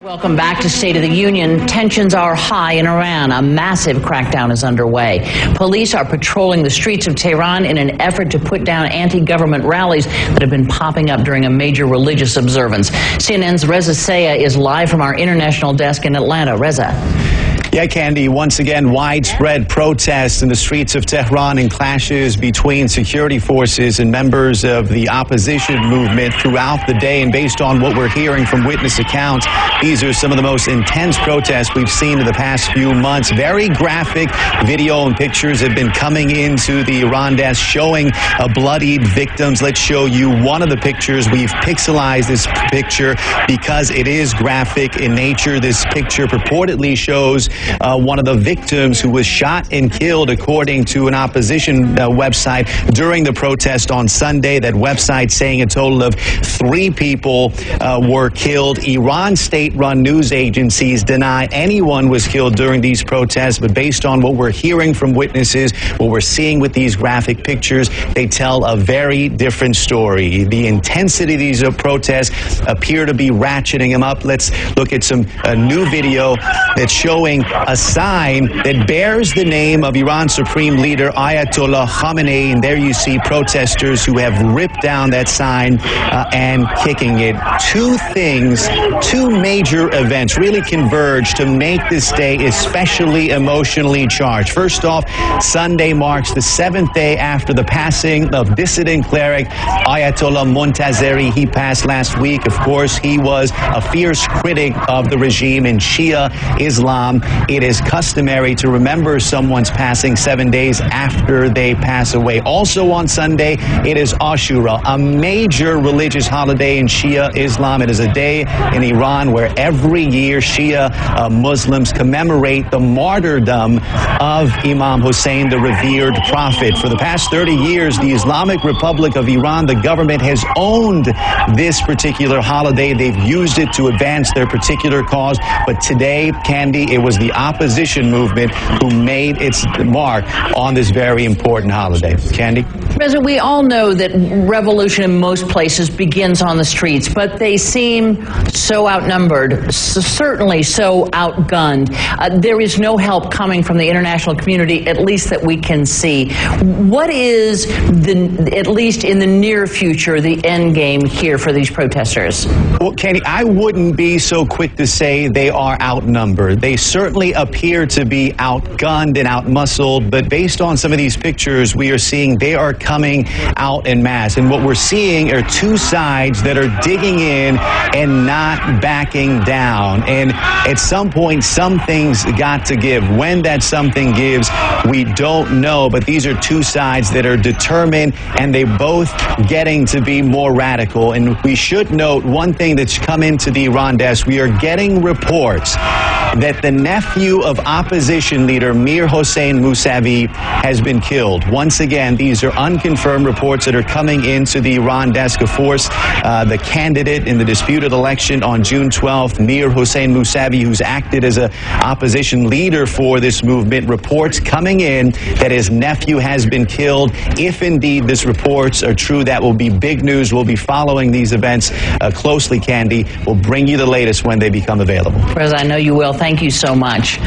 Welcome back to State of the Union. Tensions are high in Iran. A massive crackdown is underway. Police are patrolling the streets of Tehran in an effort to put down anti-government rallies that have been popping up during a major religious observance. CNN's Reza Sayah is live from our international desk in Atlanta. Reza. Yeah, Candy, once again, widespread protests in the streets of Tehran and clashes between security forces and members of the opposition movement throughout the day. And based on what we're hearing from witness accounts, these are some of the most intense protests we've seen in the past few months. Very graphic video and pictures have been coming into the Iran desk showing bloodied victims. Let's show you one of the pictures. We've pixelized this picture because it is graphic in nature. This picture purportedly shows one of the victims who was shot and killed, according to an opposition website, during the protest on Sunday. That website saying a total of 3 people were killed. Iran state-run news agencies deny anyone was killed during these protests, but based on what we're hearing from witnesses, what we're seeing with these graphic pictures, they tell a very different story. The intensity of these protests appear to be ratcheting them up. Let's look at some new video that's showing a sign that bears the name of Iran's supreme leader Ayatollah Khamenei, and there you see protesters who have ripped down that sign and kicking it. Two major events really converge to make this day especially emotionally charged. First off, Sunday marks the 7th day after the passing of dissident cleric Ayatollah Montazeri. He passed last week. Of course, he was a fierce critic of the regime in Shia Islam. It is customary to remember someone's passing 7 days after they pass away. Also on Sunday, it is Ashura, a major religious holiday in Shia Islam. It is a day in Iran where every year Shia Muslims commemorate the martyrdom of Imam Hussein, the revered prophet. For the past 30 years, the Islamic Republic of Iran, the government, has owned this particular holiday. They've used it to advance their particular cause. But today, Candy, it was the opposition movement who made its mark on this very important holiday. Candy? President, we all know that revolution in most places begins on the streets, but they seem so outnumbered, certainly so outgunned. There is no help coming from the international community, at least that we can see. What is, at least in the near future, the end game here for these protesters? Well, Candy, I wouldn't be so quick to say they are outnumbered. They certainly appear to be outgunned and outmuscled, but based on some of these pictures, we are seeing they are coming out en masse. And what we're seeing are two sides that are digging in and not backing down. And at some point, some things got to give. When that something gives, we don't know, but these are two sides that are determined, and they both getting to be more radical. And we should note one thing that's come into the Iran desk. We are getting reports that the nephew of opposition leader Mir Hossein Mosavi has been killed. Once again, these are unconfirmed reports that are coming into the Iran desk. Of course, the candidate in the disputed election on June 12th, Mir Hossein Mosavi, who's acted as an opposition leader for this movement, reports coming in that his nephew has been killed. If indeed these reports are true, that will be big news. We'll be following these events closely, Candy. We'll bring you the latest when they become available. Whereas I know you will. Thank you so much.